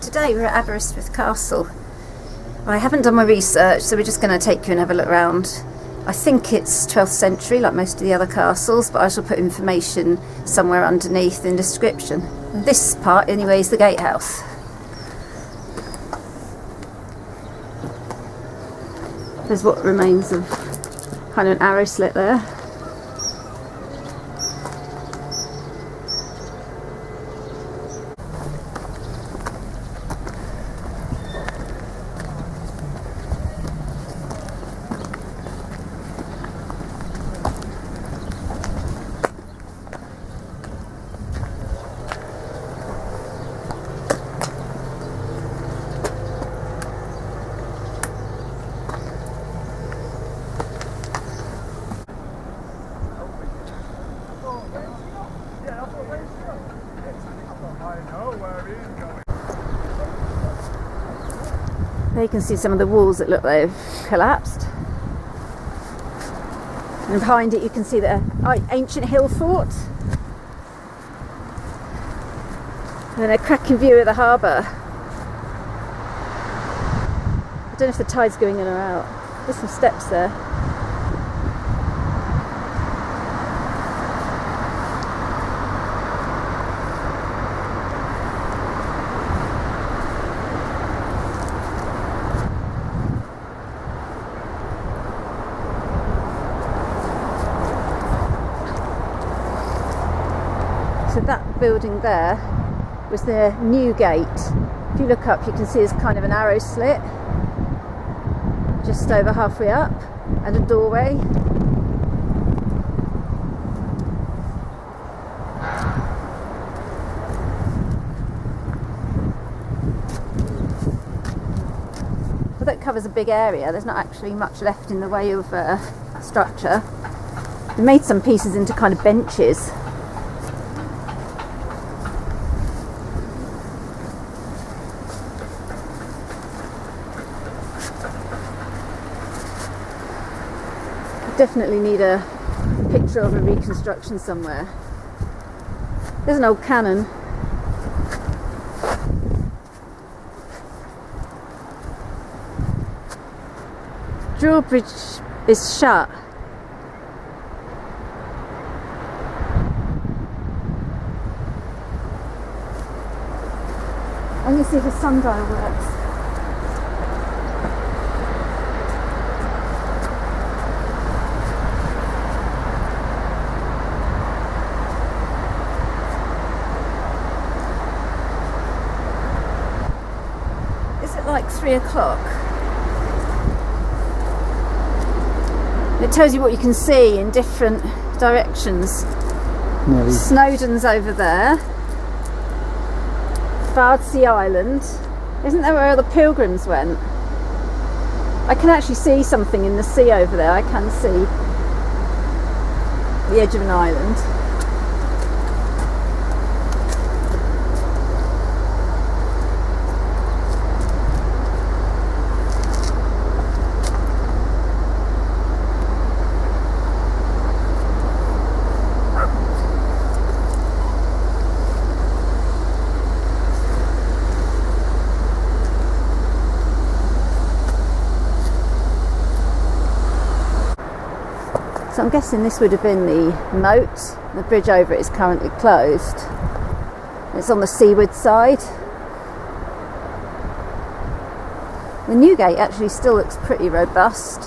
Today we're at Aberystwyth Castle. I haven't done my research, so we're just going to take you and have a look around. I think it's 12th century like most of the other castles, but I shall put information somewhere underneath in the description. This part anyway is the gatehouse. There's what remains of kind of an arrow slit there. There you can see some of the walls that look like they've collapsed. And behind it you can see the ancient hill fort. And then a cracking view of the harbour. I don't know if the tide's going in or out. There's some steps there. So that building there was the new gate. If you look up you can see there's kind of an arrow slit just over halfway up and a doorway. But that covers a big area. There's not actually much left in the way of structure. They made some pieces into kind of benches. Definitely need a picture of a reconstruction somewhere. There's an old cannon. Drawbridge is shut. I'm going to see if the sundial works. Like 3 o'clock. It tells you what you can see in different directions. No. Snowdon's over there. Bardsey Island. Isn't that where all the pilgrims went? I can actually see something in the sea over there. I can see the edge of an island. So I'm guessing this would have been the moat. The bridge over it is currently closed. It's on the seaward side. The new gate actually still looks pretty robust.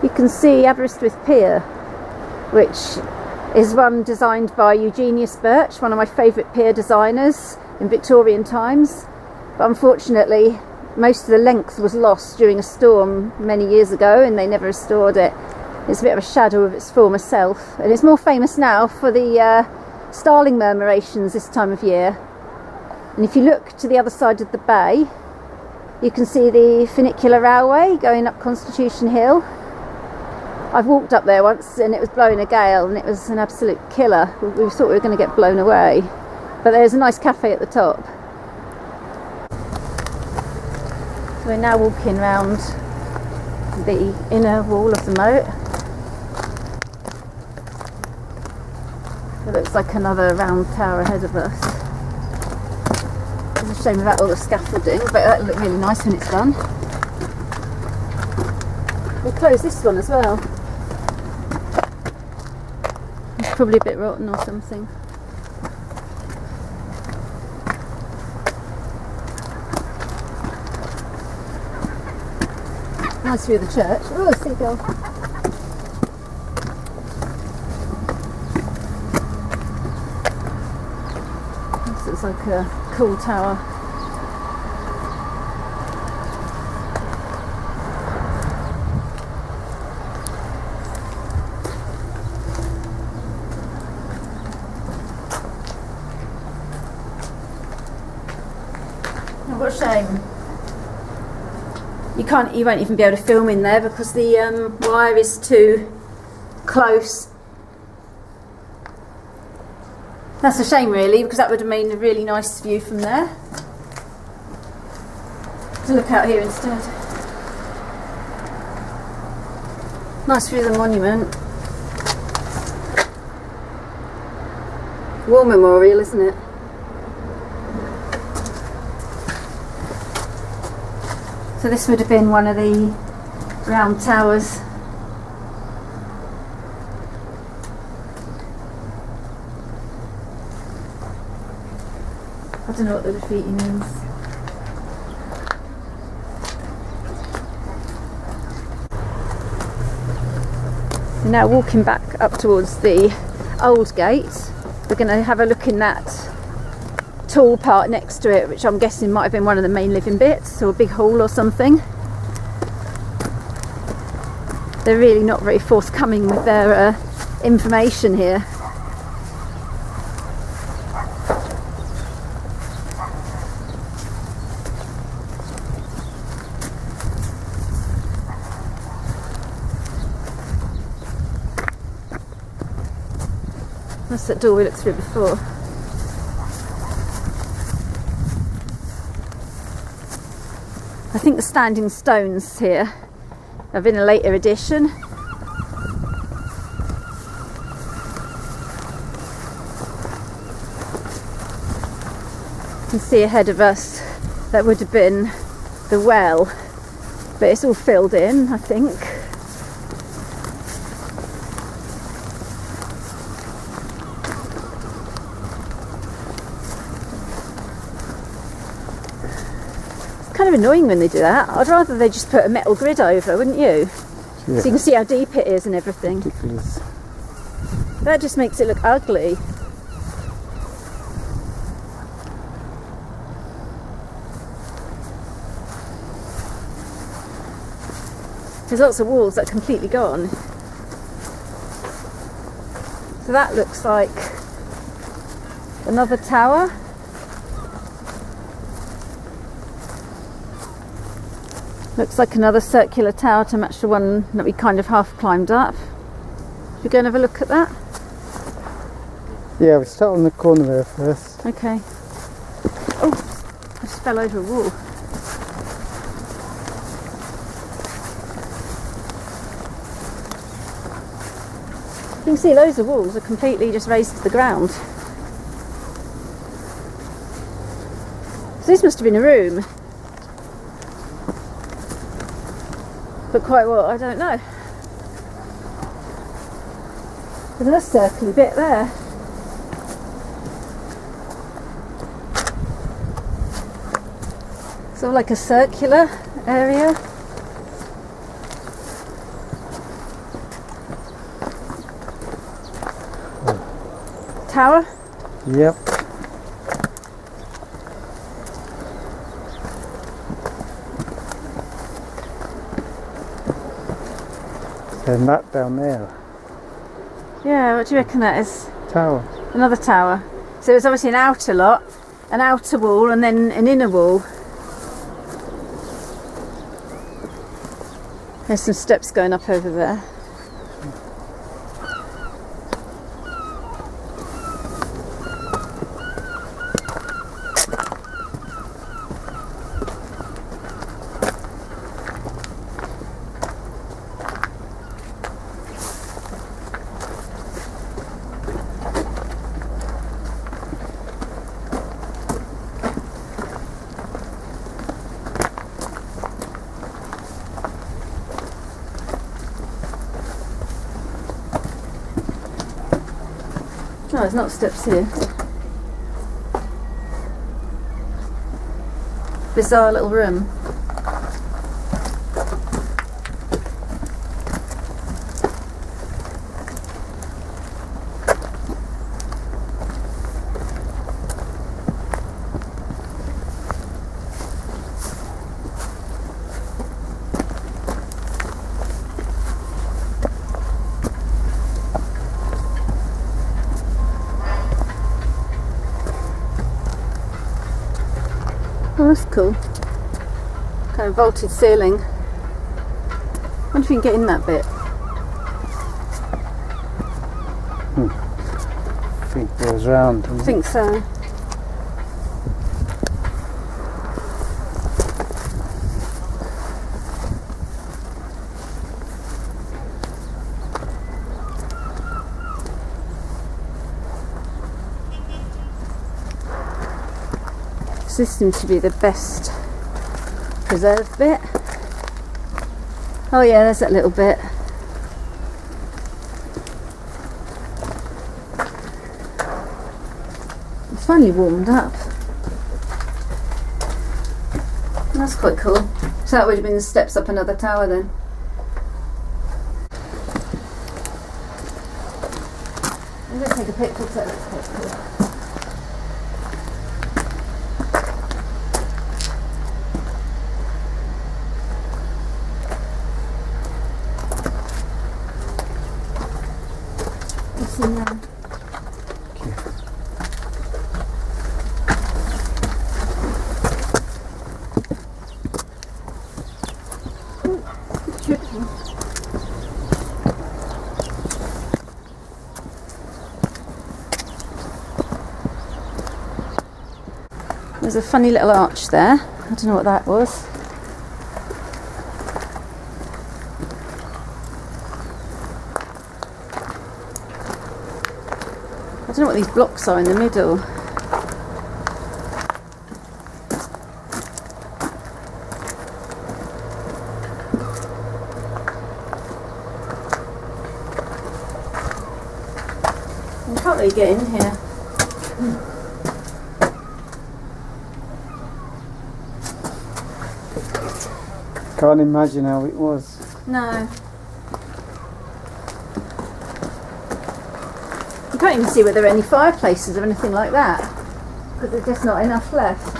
You can see Aberystwyth Pier, which is one designed by Eugenius Birch, one of my favourite pier designers in Victorian times. But unfortunately, most of the length was lost during a storm many years ago and they never restored it. It's a bit of a shadow of its former self. And it's more famous now for the starling murmurations this time of year. And if you look to the other side of the bay, you can see the funicular railway going up Constitution Hill. I've walked up there once and it was blowing a gale and it was an absolute killer. We thought we were going to get blown away. But there's a nice cafe at the top. We're now walking round the inner wall of the moat. It looks like another round tower ahead of us. It's a shame about all the scaffolding, but that'll look really nice when it's done. We'll close this one as well. It's probably a bit rotten or something. Nice view of the church. Oh, seagull. This looks like a cool tower. Oh, what a shame. You won't even be able to film in there because the wire is too close. That's a shame really, because that would have made a really nice view from there. To look out here instead. Nice view of the monument. War memorial, isn't it? So this would have been one of the round towers. I don't know what the graffiti means. We're now walking back up towards the old gate. We're going to have a look in that tall part next to it, which I'm guessing might have been one of the main living bits, or a big hall or something. They're really not very forthcoming with their information here. That's that door we looked through before. I think the standing stones here have been a later addition. You can see ahead of us that would have been the well, but it's all filled in, I think. Kind of annoying when they do that. I'd rather they just put a metal grid over, wouldn't you? Yeah. So you can see how deep it is and everything. Ridiculous. That just makes it look ugly. There's lots of walls that are completely gone. So that looks like another tower. Looks like another circular tower to match the one that we kind of half climbed up. Should we go and have a look at that? Yeah, we start on the corner there first. Okay. Oh, I just fell over a wall. You can see loads of walls are completely just raised to the ground. So this must have been a room. But quite what, I don't know. There's a circly bit there. Sort of like a circular area. Tower? Yep. And that down there. Yeah, what do you reckon that is? Tower. Another tower. So it's obviously an outer lot, an outer wall and then an inner wall. There's some steps going up over there. No, there's not steps here. Bizarre little room. Oh, that's cool. Kind of vaulted ceiling. I wonder if you can get in that bit. I think it goes round. I think so. This seems to be the best preserved bit. Oh yeah, there's that little bit. It's finally warmed up. That's quite cool. So that would have been the steps up another tower then. I'm going to take a picture so that's quite cool. In there. There's a funny little arch there. I don't know what that was. I don't know what these blocks are in the middle. I can't really get in here. Can't imagine how it was. No. You can't even see whether there are any fireplaces or anything like that, because there's just not enough left.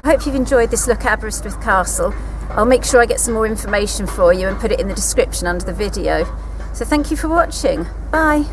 I hope you've enjoyed this look at Aberystwyth Castle. I'll make sure I get some more information for you and put it in the description under the video. So thank you for watching. Bye.